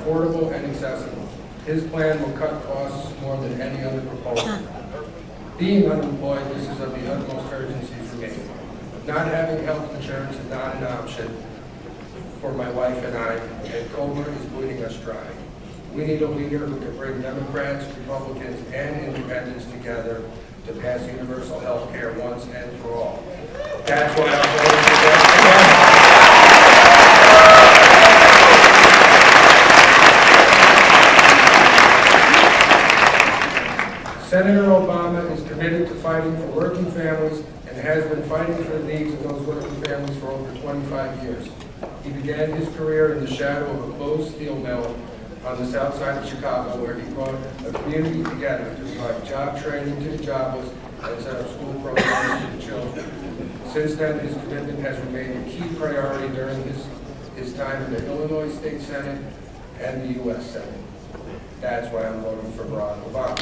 affordable and accessible. His plan will cut costs more than any other proposal. Being unemployed, this is of the utmost urgency for me. Not having health insurance is not an option for my wife and I, and COBRA is bleeding us dry. We need a leader who can bring Democrats, Republicans, and Independents together to pass universal health care once and for all. That's why I'm voting for Senator Obama is committed to fighting for working families and has been fighting for the needs of those working families for over 25 years. He began his career in the shadow of a closed steel mill on the south side of Chicago, where he brought a community together to provide job training to the jobless and set up school programs for the children. Since then, his commitment has remained a key priority during his time in the Illinois State Senate and the U.S. Senate. That's why I'm voting for Barack Obama.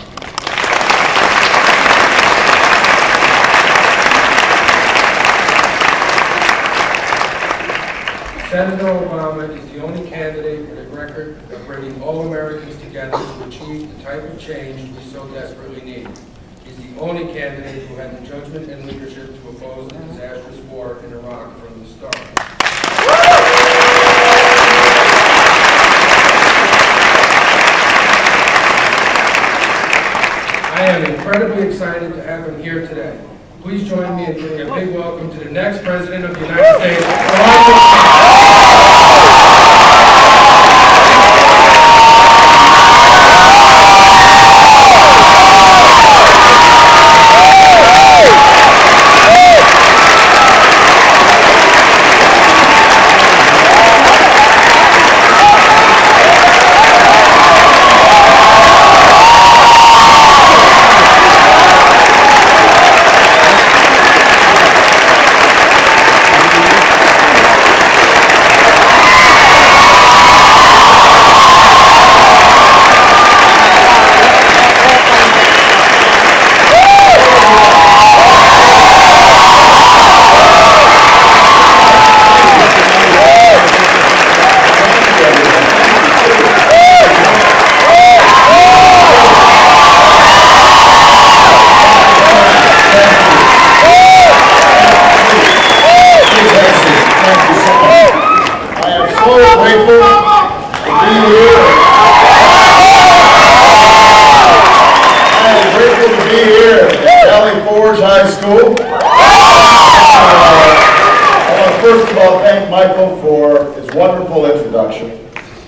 Senator Obama is the only candidate with a record of bringing all Americans together to achieve the type of change we so desperately need. He's the only candidate who had the judgment and leadership to oppose the disastrous war in Iraq from the start. I am incredibly excited to have him here today. Please join me in giving a big welcome to the next President of the United States, Barack Obama.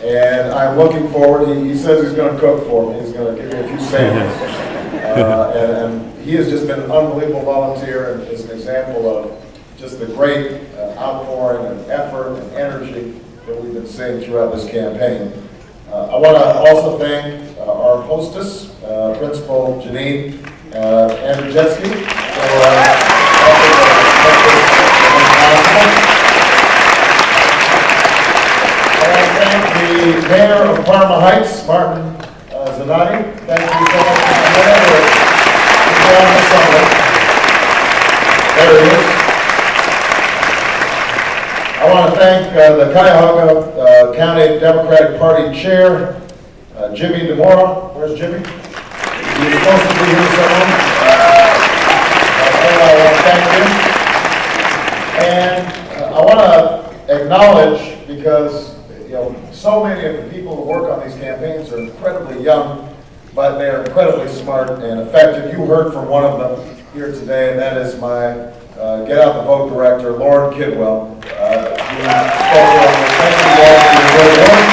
And I'm looking forward. He says he's going to cook for me. He's going to give me a few samples. And he has just been an unbelievable volunteer and is an example of just the great outpouring and effort and energy that we've been seeing throughout this campaign. I want to also thank our hostess, Principal Janine Andrzejewski, the mayor of Parma Heights, Martin Zanatti. Thank you so much for coming on the summit. There he is. I want to thank the Cuyahoga County Democratic Party Chair, Jimmy DeMora. Where's Jimmy? He's supposed to be here somewhere. I want to thank him. And I want to acknowledge, because so many of the people who work on these campaigns are incredibly young, but they are incredibly smart and effective. You heard from one of them here today, and that is my Get Out the Vote director, Lauren Kidwell. Who spoke on the thank you all for your great work.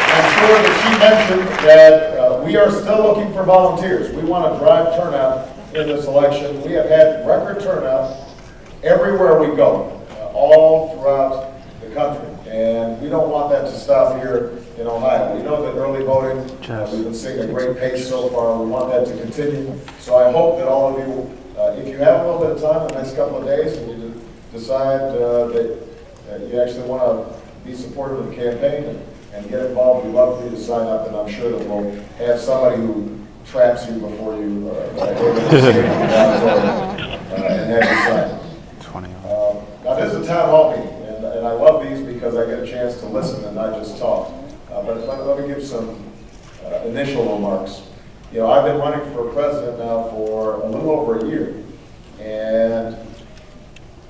I'm sure that she mentioned that we are still looking for volunteers. We want to drive turnout in this election. We have had record turnout everywhere we go, all throughout the country. And we don't want that to stop here in Ohio. We know that early voting, we've been seeing a great pace so far. We want that to continue. So I hope that all of you, if you have a little bit of time in the next couple of days and you decide that you actually want to be supportive of the campaign and get involved, we'd love for you to sign up, and I'm sure that we'll have somebody who traps you before you and have you sign. Now this is a town hall meeting, and I love these because I get a chance to listen and not just talk. But let me give some initial remarks. You know, I've been running for president now for a little over a year. And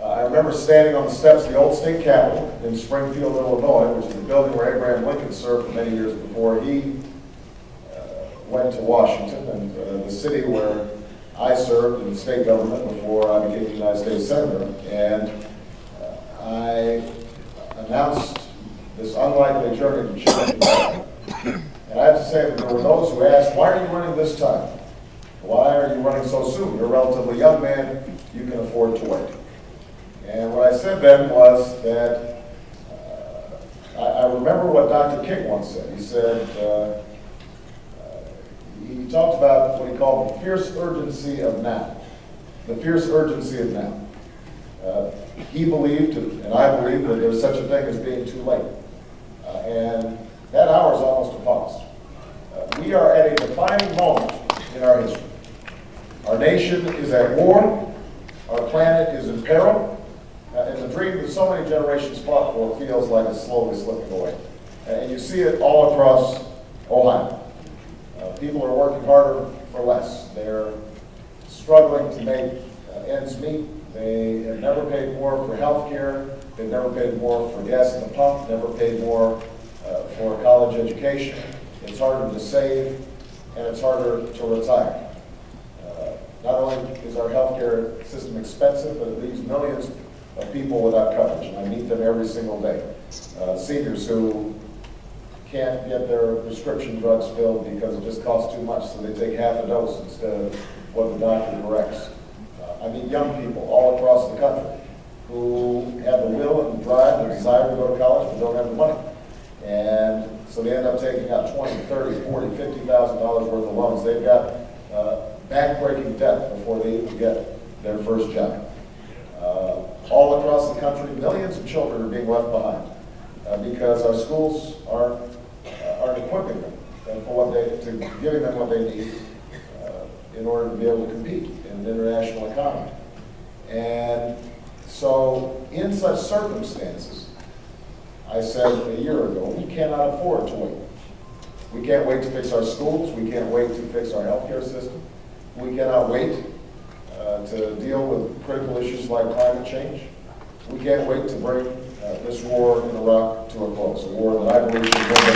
I remember standing on the steps of the old state capitol in Springfield, Illinois, which is the building where Abraham Lincoln served for many years before he went to Washington, and the city where I served in state government before I became the United States Senator. And I announced this unlikely journey to change the country. And I have to say that there were those who asked, why are you running this time? Why are you running so soon? You're a relatively young man. You can afford to wait. And what I said then was that I remember what Dr. King once said. He said, he talked about what he called the fierce urgency of now. The fierce urgency of now. He believed, and I believe, that there's such a thing as being too late. And that hour is almost upon us. We are at a defining moment in our history. Our nation is at war. Our planet is in peril. And the dream that so many generations fought for feels like it's slowly slipping away. And you see it all across Ohio. People are working harder for less. They're struggling to make ends meet. They have never paid more for health care. They've never paid more for gas at the pump, never paid more for a college education. It's harder to save, and it's harder to retire. Not only is our health care system expensive, but it leaves millions of people without coverage, and I meet them every single day. Seniors who can't get their prescription drugs filled because it just costs too much, so they take half a dose instead of what the doctor directs. I meet young people all across the country who have the will and the drive and the desire to go to college but don't have the money. And so they end up taking out $20,000, $30,000, $40,000, $50,000 worth of loans. They've got back-breaking debt before they even get their first job. All across the country, millions of children are being left behind because our schools aren't equipping them for giving them what they need in order to be able to compete in an international economy. And so in such circumstances, I said a year ago, we cannot afford to wait. We can't wait to fix our schools. We can't wait to fix our healthcare system. We cannot wait to deal with critical issues like climate change. We can't wait to bring this war in Iraq to a close, a war that I believe should bring it